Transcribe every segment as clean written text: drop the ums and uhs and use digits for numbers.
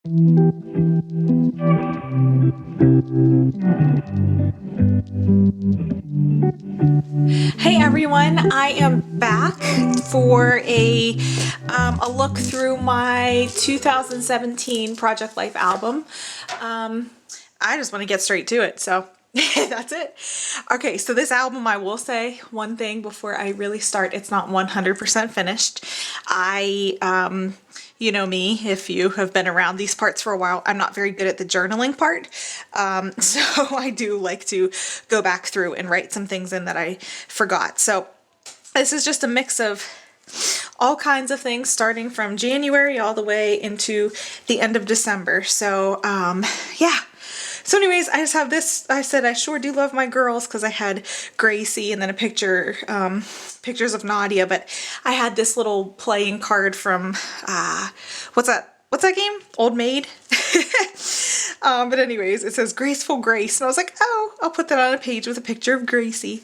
Hey everyone, I am back for a look through my 2017 Project Life album. Um, I just want to get straight to it, so that's it. Okay, so this album, I will say one thing before I really start. It's not 100% finished. You know me, if you have been around these parts for a while, I'm not very good at the journaling part. So I do like to go back through and write some things in that I forgot. So this is just a mix of all kinds of things starting from January all the way into the end of December. So, yeah. So anyways, I just have this. I said I sure do love my girls because I had Gracie and then a picture, pictures of Nadia. But I had this little playing card from, what's that? What's that game? Old Maid. But anyways, it says Graceful Grace. And I was like, oh, I'll put that on a page with a picture of Gracie.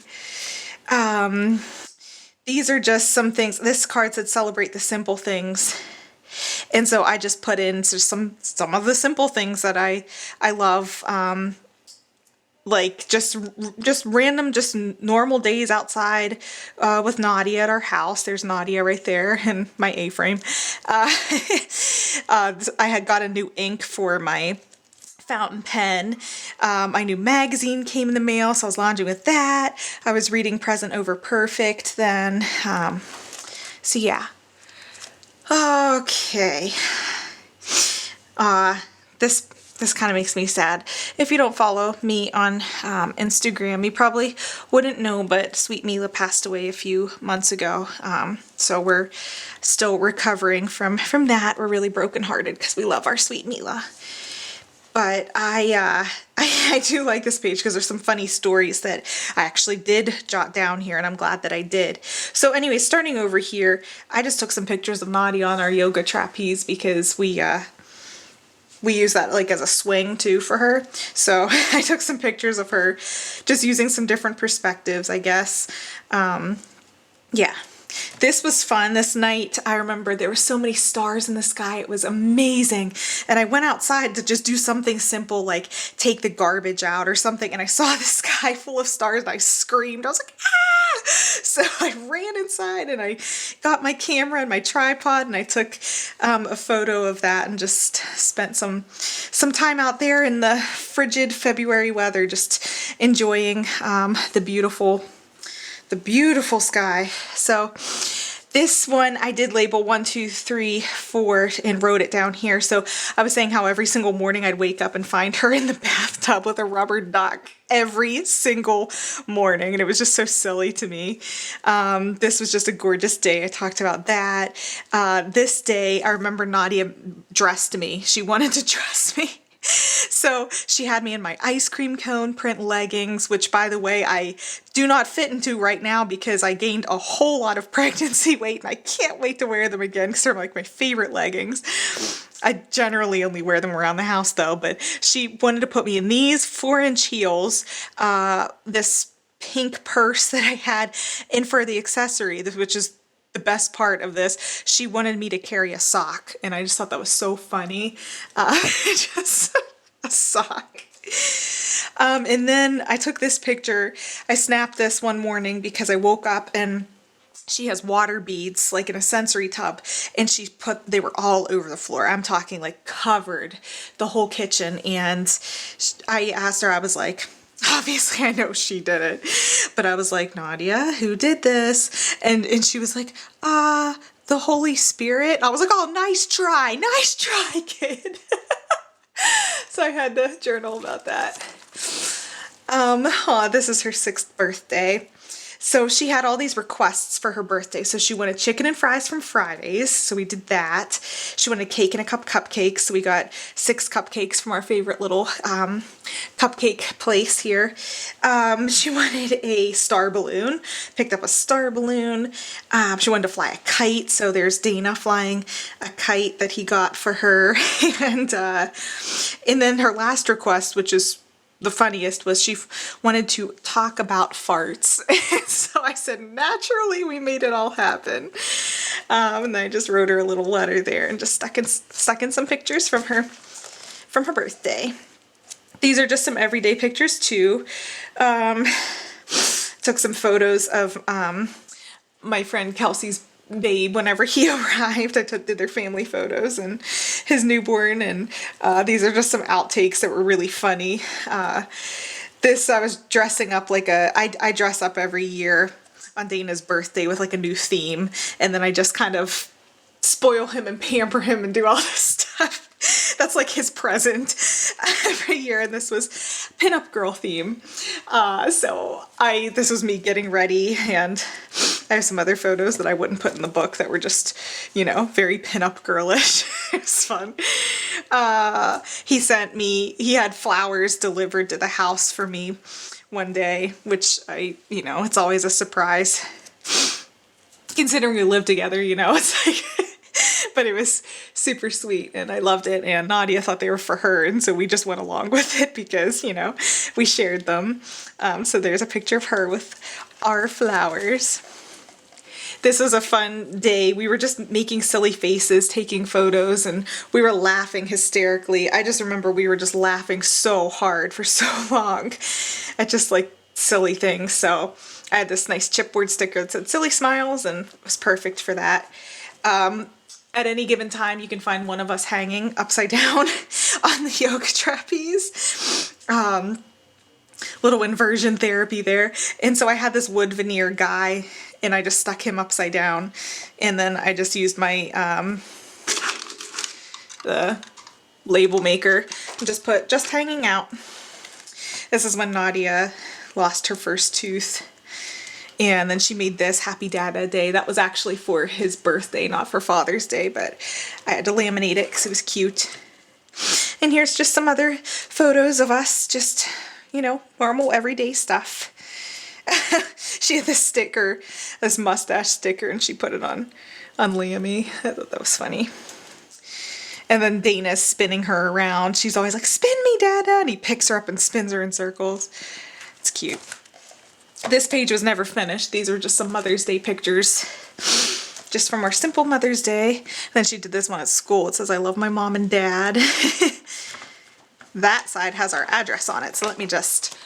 These are just some things. This card said celebrate the simple things. And so I just put in just some of the simple things that I love, like just random, just normal days outside with Nadia at our house. There's Nadia right there and my A-frame. I had got a new ink for my fountain pen. My new magazine came in the mail, so I was lounging with that. I was reading Present Over Perfect then. So yeah. Okay. This kind of makes me sad. If you don't follow me on Instagram, you probably wouldn't know, but Sweet Mila passed away a few months ago. So we're still recovering from that. We're really brokenhearted because we love our Sweet Mila. But I do like this page because there's some funny stories that I actually did jot down here, and I'm glad that I did. So anyway, starting over here, I just took some pictures of Nadia on our yoga trapeze because we use that like as a swing too for her. So I took some pictures of her just using some different perspectives, I guess. Yeah. This was fun. This night, I remember there were so many stars in the sky. It was amazing. And I went outside to just do something simple like take the garbage out or something. And I saw the sky full of stars and I screamed. I was like, ah! So I ran inside and I got my camera and my tripod and I took a photo of that and just spent some time out there in the frigid February weather, just enjoying the beautiful sky. So this one I did label 1, 2, 3, 4 and wrote it down here. So I was saying how every single morning I'd wake up and find her in the bathtub with a rubber duck every single morning. And it was just so silly to me. This was just a gorgeous day. I talked about that. This day, I remember Nadia dressed me. She wanted to dress me. So she had me in my ice cream cone print leggings, which by the way, I do not fit into right now because I gained a whole lot of pregnancy weight and I can't wait to wear them again because they're like my favorite leggings. I generally only wear them around the house though, but she wanted to put me in these 4-inch heels, this pink purse that I had, and for the accessory, which is the best part of this, she wanted me to carry a sock, and I just thought that was so funny. Just a sock. And then I took this picture. I snapped this one morning because I woke up and she has water beads like in a sensory tub, and they were all over the floor. I'm talking like covered the whole kitchen. And I asked her, I was like, obviously I know she did it, but I was like, Nadia, who did this? And she was like, the Holy Spirit. I was like, oh, nice try, kid. So I had to journal about that. This is her 6th birthday. So she had all these requests for her birthday. So she wanted chicken and fries from Fridays. So we did that. She wanted cake and a cup cupcakes. So we got 6 cupcakes from our favorite little cupcake place here. She wanted a star balloon. Picked up a star balloon. She wanted to fly a kite. So there's Dana flying a kite that he got for her. And then her last request, which is the funniest, was she wanted to talk about farts. So I said, naturally, we made it all happen. And I just wrote her a little letter there and just stuck in some pictures from her from her birthday. These are just some everyday pictures too. Took some photos of my friend Kelsey's babe whenever he arrived. Did their family photos and his newborn, and these are just some outtakes that were really funny. This, I was dressing up like I dress up every year on Dana's birthday with like a new theme, and then I just kind of spoil him and pamper him and do all this stuff. That's like his present every year, and this was pinup girl theme. This was me getting ready, and I have some other photos that I wouldn't put in the book that were just, you know, very pinup girlish. It was fun. He had flowers delivered to the house for me one day, which it's always a surprise. Considering we live together, it's like, but it was super sweet and I loved it. And Nadia thought they were for her. And so we just went along with it because, we shared them. So there's a picture of her with our flowers. This was a fun day. We were just making silly faces, taking photos, and we were laughing hysterically. I just remember we were just laughing so hard for so long at just like silly things. So I had this nice chipboard sticker that said silly smiles, and it was perfect for that. At any given time, you can find one of us hanging upside down on the yoga trapeze. Little inversion therapy there. And so I had this wood veneer guy, and I just stuck him upside down. And then I just used my the label maker and just put just hanging out. This is when Nadia lost her first tooth. And then she made this Happy Dada Day. That was actually for his birthday, not for Father's Day, but I had to laminate it because it was cute. And here's just some other photos of us, just, normal everyday stuff. She had this sticker, this mustache sticker, and she put it on Lammy. I thought that was funny. And then Dana's spinning her around. She's always like, spin me, Dada. And he picks her up and spins her in circles. It's cute. This page was never finished. These are just some Mother's Day pictures, just from our simple Mother's Day. And then she did this one at school. It says, I love my mom and dad. That side has our address on it. So let me just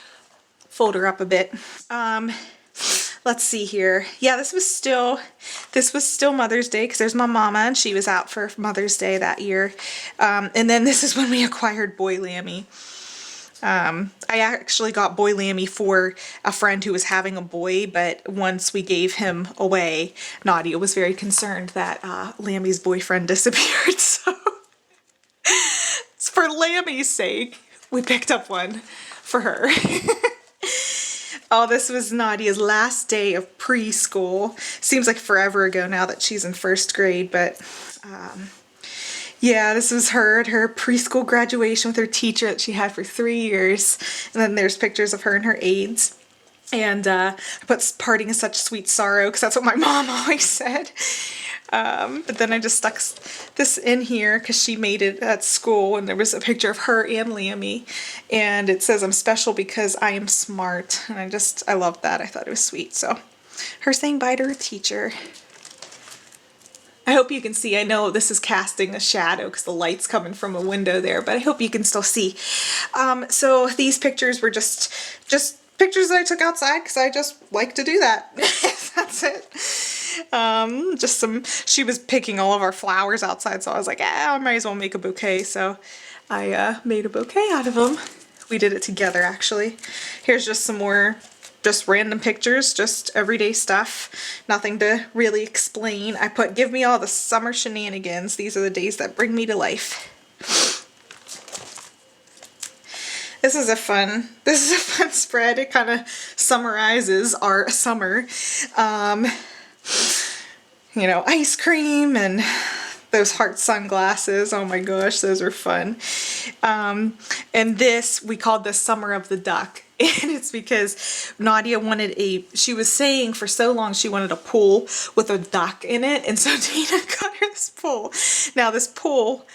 fold her up a bit. Let's see here. Yeah, this was still Mother's Day because there's my mama, and she was out for Mother's Day that year. And then this is when we acquired Boy Lammy. I actually got Boy Lammy for a friend who was having a boy, but once we gave him away, Nadia was very concerned that Lammy's boyfriend disappeared. So for Lammy's sake, we picked up one for her. Oh, this was Nadia's last day of preschool. Seems like forever ago now that she's in first grade, but yeah, this was her at her preschool graduation with her teacher that she had for 3 years. And then there's pictures of her and her aides. And I put parting is such sweet sorrow because that's what my mom always said. But then I just stuck this in here because she made it at school, and there was a picture of her and Lammy. And it says, I'm special because I am smart. And I loved that. I thought it was sweet. So her saying bye to her teacher. I hope you can see. I know this is casting a shadow because the light's coming from a window there, but I hope you can still see. So these pictures were just pictures that I took outside because I just like to do that. That's it. She was picking all of our flowers outside, so I was like, I might as well make a bouquet. So I made a bouquet out of them. We did it together, actually. Here's just some more just random pictures, just everyday stuff. Nothing to really explain. I put, give me all the summer shenanigans. These are the days that bring me to life. This is a fun spread. It kind of summarizes our summer. Ice cream and those heart sunglasses. Oh my gosh, those are fun. And this, we called this Summer of the Duck. And it's because Nadia she was saying for so long she wanted a pool with a duck in it. And so Dana got her this pool. Now this pool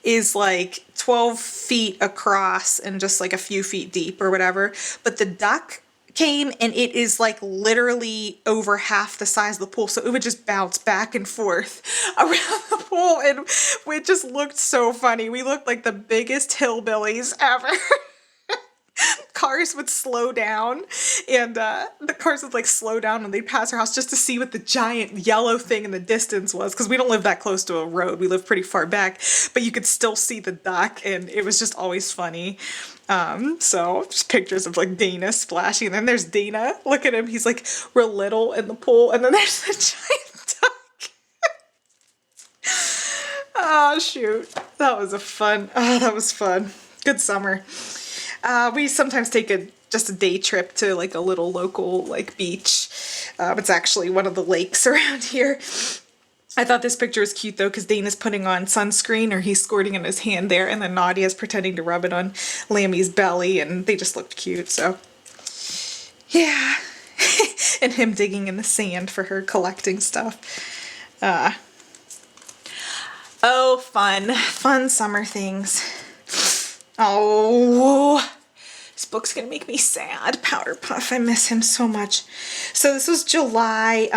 is like 12 feet across and just like a few feet deep or whatever. But the duck came, and it is like literally over half the size of the pool, so it would just bounce back and forth around the pool, and it just looked so funny. We looked like the biggest hillbillies ever. Cars would slow down, and the cars would like slow down when they'd pass our house just to see what the giant yellow thing in the distance was, because we don't live that close to a road. We live pretty far back, but you could still see the duck, and it was just always funny. So just pictures of like Dana splashing, and then there's Dana. Look at him, he's like real little in the pool, and then there's the giant duck. Oh shoot, that was fun. Good summer. We sometimes take just a day trip to like a little local like beach. It's actually one of the lakes around here. I thought this picture was cute though, because Dana's putting on sunscreen, or he's squirting in his hand there, and then Nadia's pretending to rub it on Lammy's belly, and they just looked cute, so yeah. And him digging in the sand for her collecting stuff. Oh, fun summer things. Oh, this book's gonna make me sad. Powder Puff, I miss him so much. So this was July,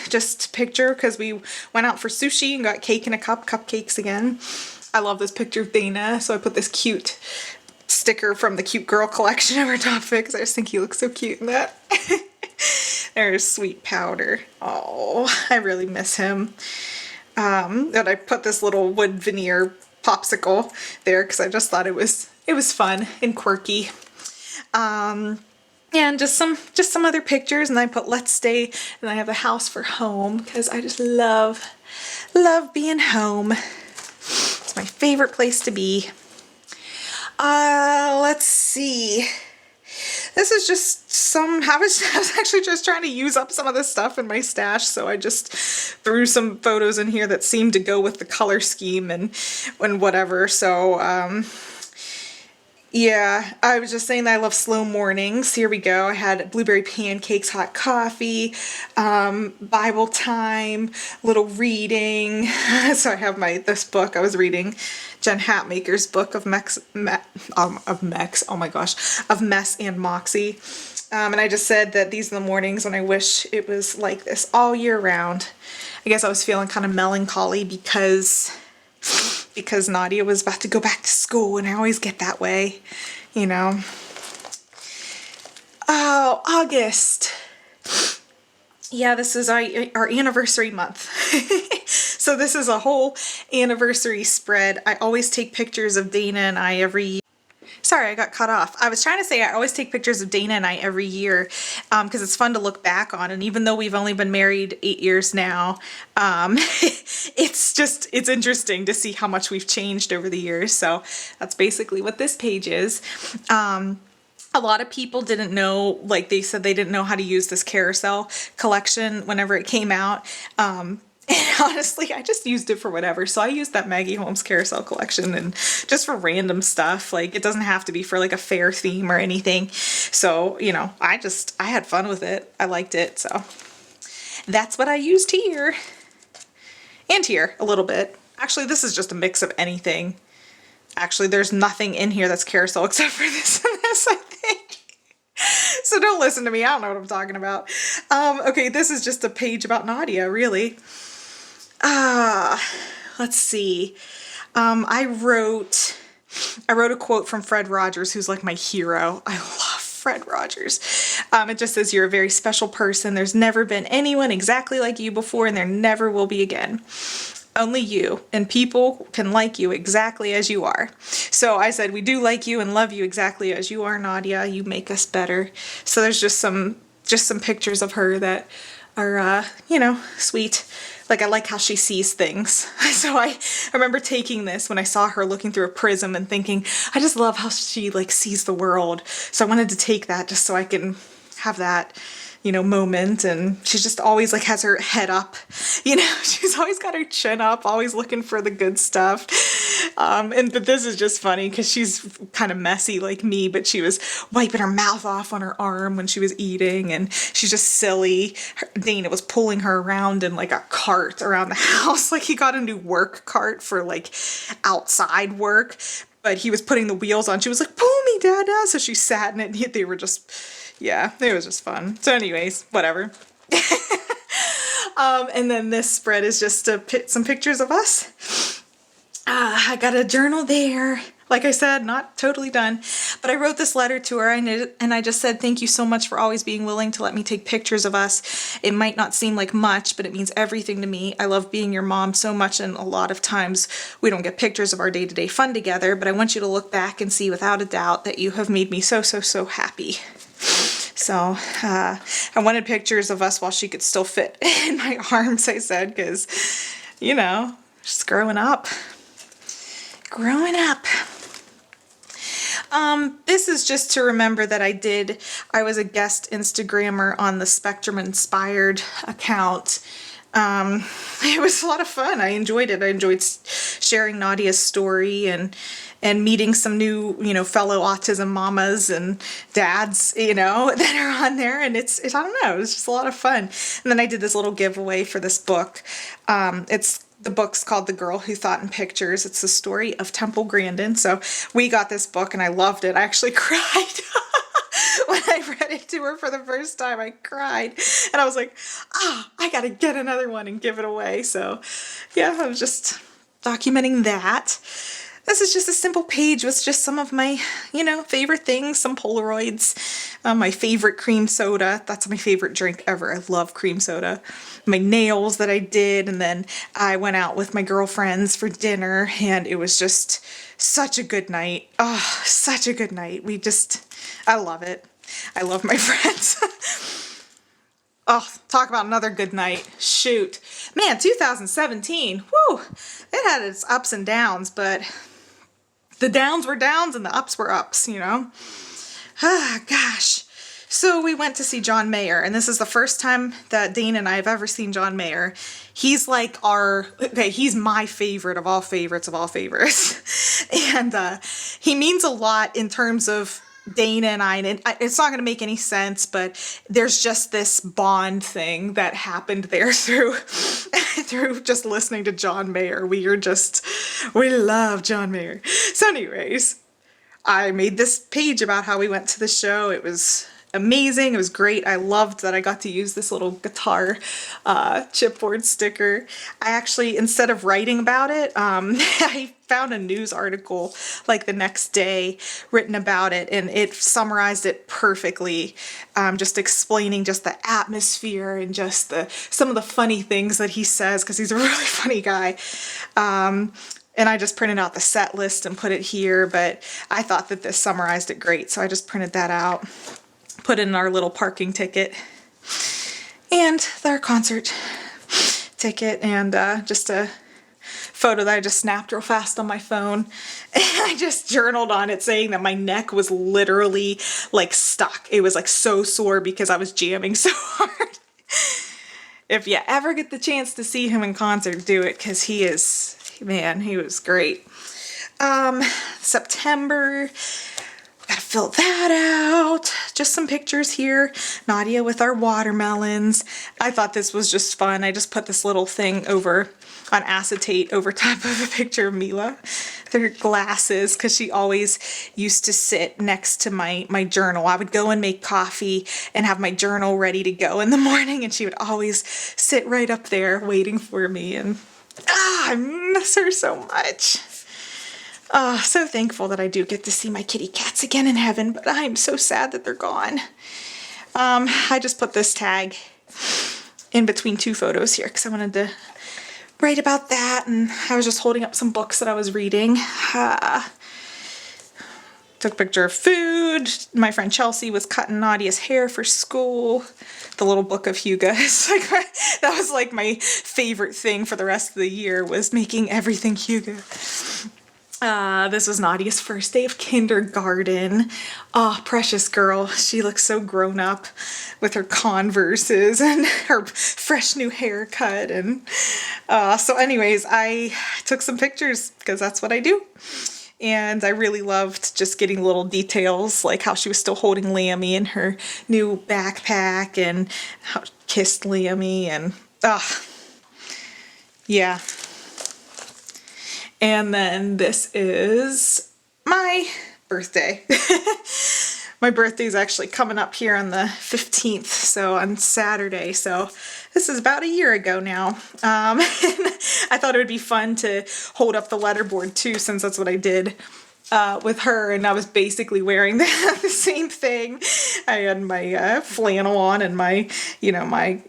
just a picture because we went out for sushi and got cake in a cup, cupcakes again. I love this picture of Dana, so I put this cute sticker from the Cute Girl collection over top of it because I just think he looks so cute in that. There's Sweet Powder. Oh, I really miss him. And I put this little wood veneer popsicle there because I just thought it was fun and quirky. And just some other pictures, and I put let's stay, and I have a house for home because I just love being home. It's my favorite place to be. Let's see. This is just I was actually just trying to use up some of this stuff in my stash, so I just threw some photos in here that seemed to go with the color scheme and whatever. So yeah, I was just saying that I love slow mornings. Here we go. I had blueberry pancakes, hot coffee, Bible time, little reading. So I have this book I was reading, Jen Hatmaker's book of Mess and Moxie. And I just said that these are the mornings when I wish it was like this all year round. I guess I was feeling kind of melancholy because Nadia was about to go back to school, and I always get that way, you know. Oh, August. Yeah, this is our anniversary month. So this is a whole anniversary spread. I always take pictures of Dana and I every year. Sorry, I got cut off. I was trying to say I always take pictures of Dana and I every year because it's fun to look back on. And even though we've only been married 8 years now, it's interesting to see how much we've changed over the years. So that's basically what this page is. A lot of people didn't know, like they said they didn't know how to use this carousel collection whenever it came out. And honestly, I just used it for whatever. So I used that Maggie Holmes carousel collection and just for random stuff. Like it doesn't have to be for like a fair theme or anything. So, you know, I had fun with it. I liked it. So that's what I used here. And here a little bit. Actually, this is just a mix of anything. Actually, there's nothing in here that's carousel except for this and this, I think. So don't listen to me. I don't know what I'm talking about. Okay, this is just a page about Nadia, really. Let's see. I wrote a quote from Fred Rogers, who's like my hero. I love Fred Rogers. It just says, "You're a very special person. There's never been anyone exactly like you before, and there never will be again. Only you, and people can like you exactly as you are." So I said, we do like you and love you exactly as you are, Nadia. You make us better. So there's just some pictures of her that are, you know, sweet. Like I like how she sees things. So I remember taking this when I saw her looking through a prism and thinking, I just love how she like sees the world. So I wanted to take that just so I can have that, you know, moment. And she just always like has her head up, you know, she's always got her chin up, always looking for the good stuff. But this is just funny because she's kind of messy like me, but she was wiping her mouth off on her arm when she was eating, and she's just silly. Dana was pulling her around in like a cart around the house. Like he got a new work cart for like outside work. but he was putting the wheels on. She was like, pull me, Dada. So she sat in it, and they were just, yeah, it was just fun. So anyways, whatever. And then this spread is just some pictures of us. I got a journal there. Like I said, not totally done, but I wrote this letter to her and I just said, thank you so much for always being willing to let me take pictures of us. It might not seem like much, but it means everything to me. I love being your mom so much, and a lot of times we don't get pictures of our day-to-day fun together, but I want you to look back and see without a doubt that you have made me so, so, so happy. So I wanted pictures of us while she could still fit in my arms, I said, because, you know, just growing up. Growing up. This is just to remember that I was a guest Instagrammer on the Spectrum Inspired account. It was a lot of fun. I enjoyed it. I enjoyed sharing Nadia's story and meeting some new, fellow autism mamas and dads, that are on there. And it's I don't know, it was just a lot of fun. And then I did this little giveaway for this book. The book's called The Girl Who Thought in Pictures. It's the story of Temple Grandin. So we got this book and I loved it. I actually cried when I read it to her for the first time. I cried and I was like, I gotta get another one and give it away. So yeah, I was just documenting that. This is just a simple page with just some of my, favorite things, some Polaroids, my favorite cream soda. That's my favorite drink ever. I love cream soda. My nails that I did, and then I went out with my girlfriends for dinner, and it was just such a good night. Oh, such a good night. I love it. I love my friends. Oh, talk about another good night. Shoot. Man, 2017, whew, it had its ups and downs, but the downs were downs and the ups were ups, Ah, gosh. So we went to see John Mayer, and this is the first time that Dane and I have ever seen John Mayer. He's like he's my favorite of all favorites of all favorites. And he means a lot in terms of Dana and I, and it's not going to make any sense, but there's just this bond thing that happened there through just listening to John Mayer. We love John Mayer. So anyways, I made this page about how we went to the show. It was amazing. It was great. I loved that I got to use this little guitar chipboard sticker. I actually, instead of writing about it, I found a news article like the next day written about it, and it summarized it perfectly, just explaining just the atmosphere and just some of the funny things that he says, because he's a really funny guy. And I just printed out the set list and put it here, but I thought that this summarized it great, so I just printed that out, put in our little parking ticket and our concert ticket, and just a photo that I just snapped real fast on my phone. And I just journaled on it saying that my neck was literally like stuck. It was like so sore because I was jamming so hard. If you ever get the chance to see him in concert, do it, because he was great. September, gotta fill that out. Just some pictures here. Nadia with our watermelons. I thought this was just fun. I just put this little thing on acetate over top of a picture of Mila with her glasses, because she always used to sit next to my journal. I would go and make coffee and have my journal ready to go in the morning, and she would always sit right up there waiting for me, and I miss her so much. So thankful that I do get to see my kitty cats again in heaven, but I'm so sad that they're gone. I just put this tag in between two photos here because I wanted to write about that, and I was just holding up some books that I was reading. Took a picture of food. My friend Chelsea was cutting Nadia's hair for school. The little book of Hugo. That was like my favorite thing for the rest of the year, was making everything Hugo. This was Nadia's first day of kindergarten. Oh, precious girl. She looks so grown up with her Converses and her fresh new haircut. And so anyways, I took some pictures because that's what I do. And I really loved just getting little details, like how she was still holding Lammy in her new backpack, and how she kissed Lammy, and yeah. And then this is my birthday. My birthday's actually coming up here on the 15th, so on Saturday. So this is about a year ago now. And I thought it would be fun to hold up the letterboard too, since that's what I did with her, and I was basically wearing the same thing. I had my flannel on and my, my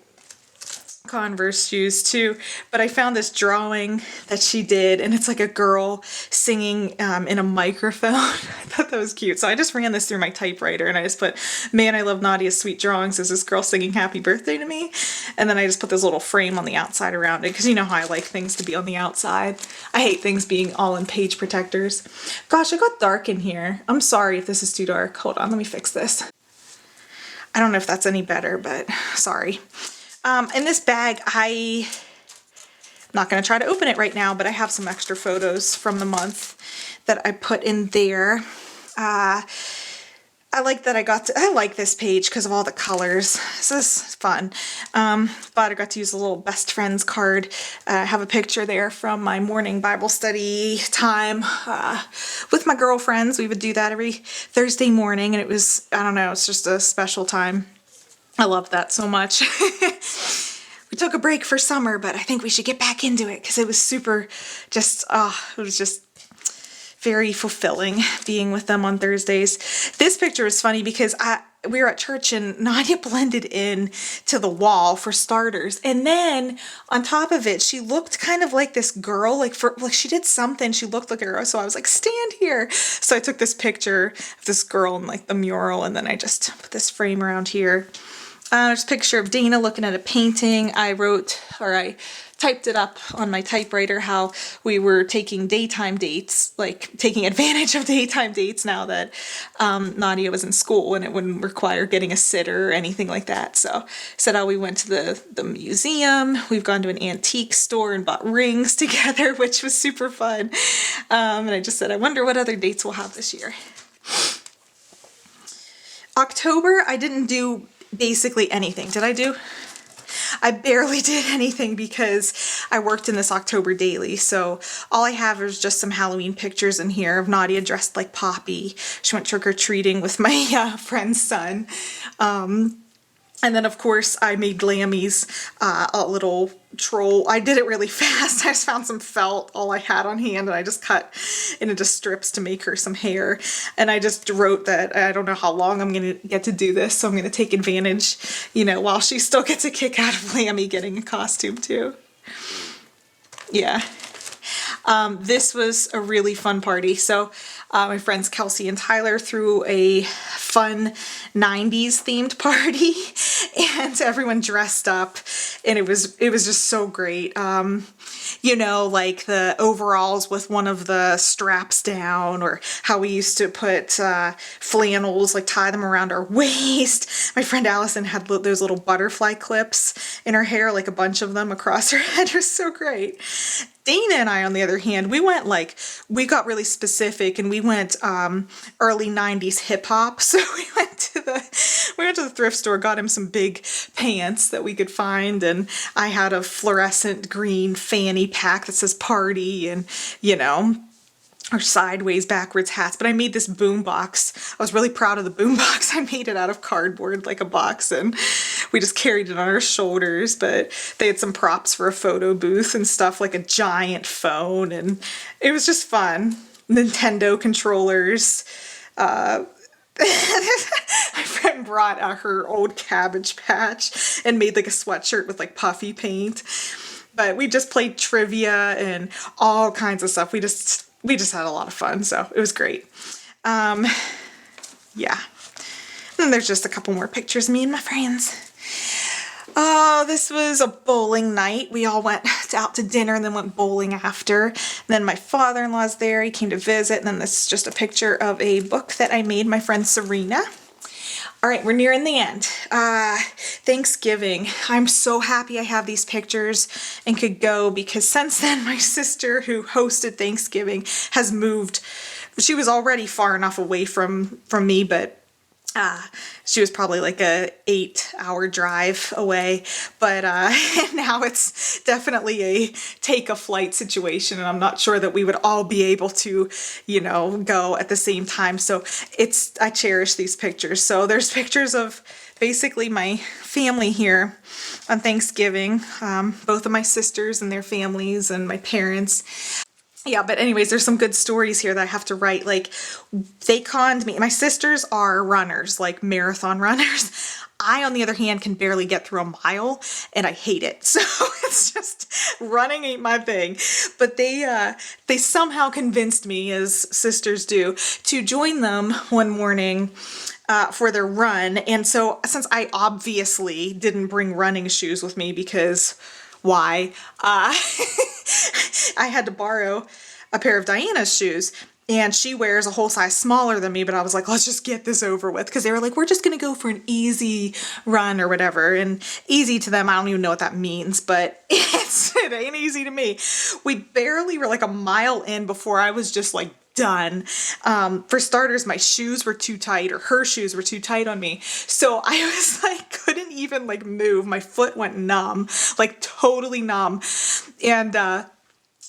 Converse shoes too, but I found this drawing that she did, and it's like a girl singing in a microphone. I thought that was cute, so I just ran this through my typewriter, and I just put, "Man, I love Nadia's sweet drawings. Is this girl singing happy birthday to me?" And then I just put this little frame on the outside around it, because you know how I like things to be on the outside. I hate things being all in page protectors. Gosh, it got dark in here. I'm sorry if this is too dark. Hold on, let me fix this. I don't know if that's any better, but sorry. In this bag, I'm not going to try to open it right now, but I have some extra photos from the month that I put in there. I like that I like this page because of all the colors. This is fun. But I got to use a little best friends card. I have a picture there from my morning Bible study time with my girlfriends. We would do that every Thursday morning, and it was, I don't know, it's just a special time. I love that so much. We took a break for summer, but I think we should get back into it because it was super just, it was just very fulfilling being with them on Thursdays. This picture is funny because we were at church and Nadia blended in to the wall for starters. And then on top of it, she looked kind of like this girl, like she did something. She looked like a girl. So I was like, "Stand here." So I took this picture of this girl in like the mural, and then I just put this frame around here. There's a picture of Dana looking at a painting. I typed it up on my typewriter how we were taking daytime dates, like taking advantage of daytime dates now that Nadia was in school and it wouldn't require getting a sitter or anything like that. So said how we went to the museum. We've gone to an antique store and bought rings together, which was super fun. And I just said, I wonder what other dates we'll have this year. October, I didn't do basically anything. Did I do? I barely did anything because I worked in this October daily. So all I have is just some Halloween pictures in here of Nadia dressed like Poppy. She went trick-or-treating with my friend's son. And then, of course, I made Lammy's a little troll. I did it really fast. I just found some felt, all I had on hand, and I just cut it into strips to make her some hair. And I just wrote that I don't know how long I'm going to get to do this, so I'm going to take advantage, while she still gets a kick out of Lammy getting a costume, too. Yeah. This was a really fun party. So my friends Kelsey and Tyler threw a fun 90s themed party, and everyone dressed up, and it was just so great. Like the overalls with one of the straps down, or how we used to put flannels, like tie them around our waist. My friend Allison had those little butterfly clips in her hair, like a bunch of them across her head. It was so great. Dana and I, on the other hand, we got really specific, and we went early 90s hip hop. So we went to the thrift store, got him some big pants that we could find, and I had a fluorescent green fanny pack that says party, and or sideways backwards hats. But I made this boom box. I was really proud of the boom box. I made it out of cardboard, like a box, and we just carried it on our shoulders. But they had some props for a photo booth and stuff, like a giant phone, and it was just fun. Nintendo controllers. My friend brought her old Cabbage Patch and made like a sweatshirt with like puffy paint. But we just played trivia and all kinds of stuff. We just had a lot of fun, so it was great. Yeah. And then there's just a couple more pictures of me and my friends. Oh, this was a bowling night. We all went out to dinner and then went bowling after. And then my father-in-law's there. He came to visit. And then this is just a picture of a book that I made my friend Serena. All right, we're nearing the end. Thanksgiving. I'm so happy I have these pictures and could go, because since then my sister, who hosted Thanksgiving, has moved. She was already far enough away from me, but She was probably like a 8-hour drive away, but now it's definitely a take a flight situation, and I'm not sure that we would all be able to, go at the same time. So I cherish these pictures. So there's pictures of basically my family here on Thanksgiving, both of my sisters and their families and my parents. Yeah, but anyways, there's some good stories here that I have to write. Like, they conned me. My sisters are runners, like marathon runners. I, on the other hand, can barely get through a mile, and I hate it. So it's just, running ain't my thing. But they somehow convinced me, as sisters do, to join them one morning for their run. And so, since I obviously didn't bring running shoes with me because why, I had to borrow a pair of Diana's shoes, and she wears a whole size smaller than me, but I was like, let's just get this over with, because they were like, we're just gonna go for an easy run or whatever. And easy to them, I don't even know what that means, but it ain't easy to me. We barely were like a mile in before I was just like done. For starters, my shoes were too tight, or her shoes were too tight on me. So I was like, couldn't even like move. My foot went numb, like totally numb. And,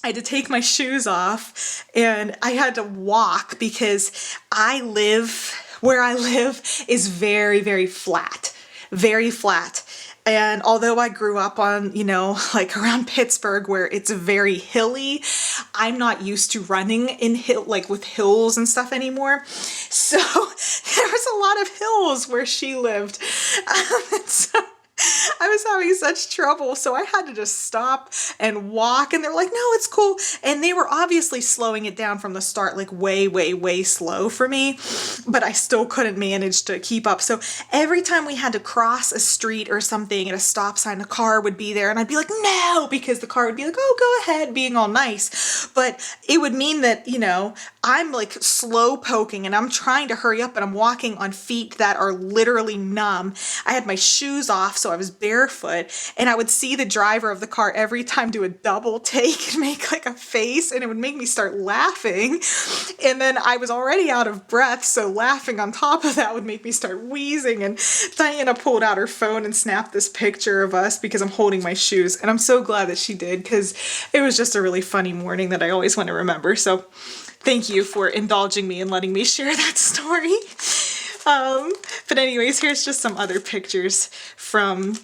I had to take my shoes off, and I had to walk because where I live is very, very flat, very flat. And although I grew up on, like around Pittsburgh where it's very hilly, I'm not used to running in with hills and stuff anymore. So there was a lot of hills where she lived. So I was having such trouble, so I had to just stop and walk, and they're like, no, it's cool. And they were obviously slowing it down from the start, like way, way, way slow for me, but I still couldn't manage to keep up. So every time we had to cross a street or something at a stop sign, a car would be there, and I'd be like, no, because the car would be like, oh, go ahead, being all nice. But it would mean that, I'm like slow poking, and I'm trying to hurry up, and I'm walking on feet that are literally numb. I had my shoes off, so I was barefoot, and I would see the driver of the car every time do a double take and make like a face, and it would make me start laughing. And then I was already out of breath, so laughing on top of that would make me start wheezing. And Diana pulled out her phone and snapped this picture of us because I'm holding my shoes, and I'm so glad that she did, because it was just a really funny morning that I always want to remember. So thank you for indulging me and letting me share that story. But anyways, here's just some other pictures from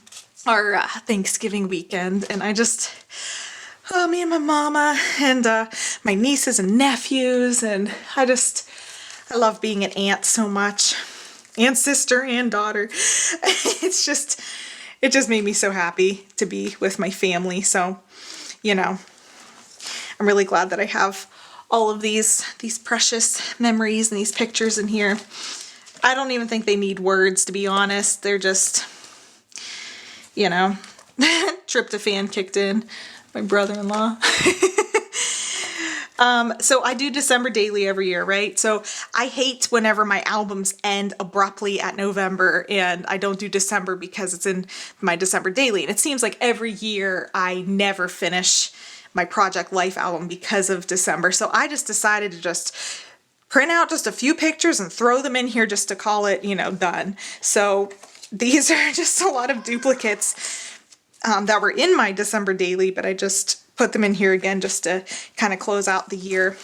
our Thanksgiving weekend, and me and my mama and my nieces and nephews, and I love being an aunt so much, and sister and daughter. It just made me so happy to be with my family. So, I'm really glad that I have all of these precious memories and these pictures in here. I don't even think they need words, to be honest. They're just, tryptophan kicked in, my brother-in-law. So I do December daily every year, right? So I hate whenever my albums end abruptly at November and I don't do December because it's in my December daily. And it seems like every year I never finish my Project Life album because of December. So I just decided to just print out just a few pictures and throw them in here just to call it, done. So these are just a lot of duplicates that were in my December daily, but I just put them in here again just to kind of close out the year.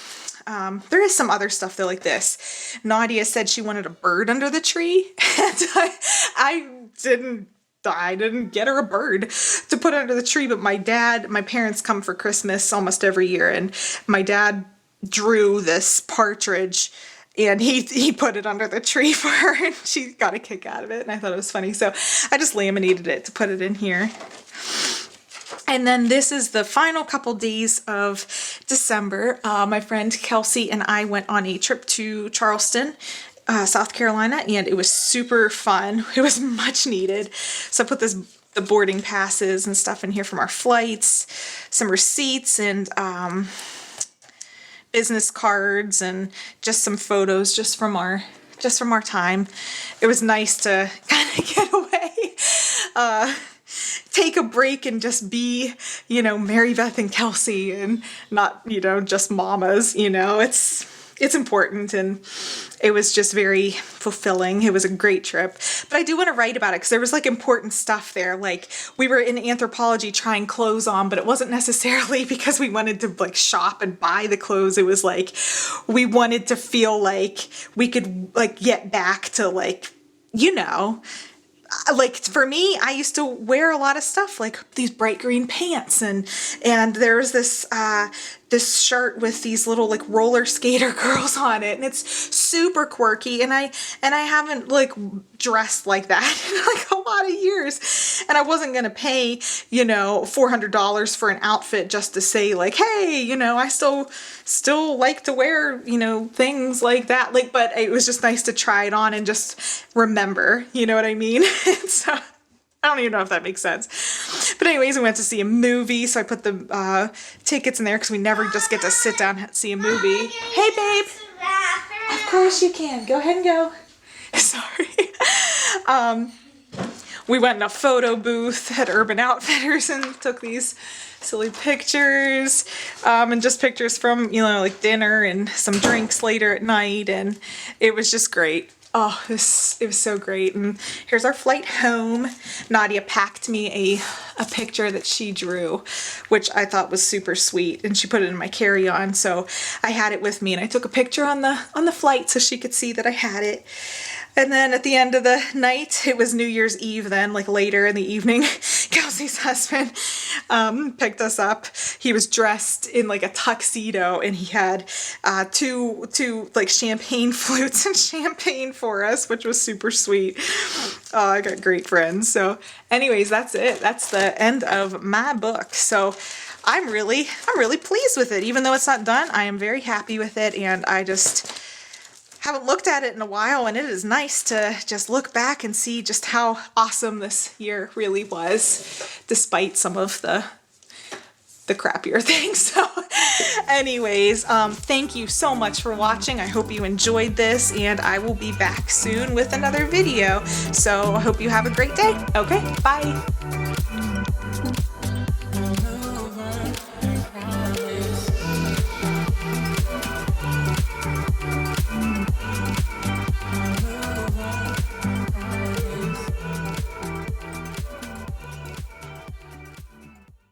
There is some other stuff though, like this. Nadia said she wanted a bird under the tree, and I didn't get her a bird to put under the tree, but my parents come for Christmas almost every year, and my dad drew this partridge and he put it under the tree for her, and she got a kick out of it, and I thought it was funny. So I just laminated it to put it in here. And then this is the final couple days of December. My friend Kelsey and I went on a trip to Charleston, South Carolina, and it was super fun. It was much needed. So I put the boarding passes and stuff in here from our flights, some receipts, and business cards, and just some photos just from our time. It was nice to kind of get away, take a break and just be, Mary Beth and Kelsey, and not, just mamas. It's important, and it was just very fulfilling. It was a great trip. But I do want to write about it because there was like important stuff there. Like we were in Anthropologie trying clothes on, but it wasn't necessarily because we wanted to like shop and buy the clothes. It was like we wanted to feel like we could like get back to like, you know, like for me, I used to wear a lot of stuff like these bright green pants and there's this this shirt with these little like roller skater girls on it, and it's super quirky, and I haven't like dressed like that in like a lot of years, and I wasn't gonna pay, you know, $400 for an outfit just to say like, hey, you know, I still like to wear, you know, things like that, like, but it was just nice to try it on and just remember, you know what I mean? So I don't even know if that makes sense. But anyways, we went to see a movie, so I put the tickets in there because we never just get to sit down and see a movie. Hey, babe. Of course you can. Go ahead and go. Sorry. We went in a photo booth at Urban Outfitters and took these silly pictures, and just pictures from, you know, like dinner and some drinks later at night, and it was just great. Oh, it was so great. And here's our flight home. Nadia packed me a picture that she drew, which I thought was super sweet, and she put it in my carry-on, so I had it with me, and I took a picture on the flight so she could see that I had it. And then at the end of the night, it was New Year's Eve then, like later in the evening, Kelsey's husband picked us up. He was dressed in like a tuxedo, and he had two like champagne flutes and champagne for us, which was super sweet. Oh, I got great friends. So anyways, that's it. That's the end of my book. So I'm really pleased with it. Even though it's not done, I am very happy with it, and I just haven't looked at it in a while, and it is nice to just look back and see just how awesome this year really was, despite some of the crappier things. So anyways, thank you so much for watching. I hope you enjoyed this, and I will be back soon with another video. So I hope you have a great day. Okay, bye.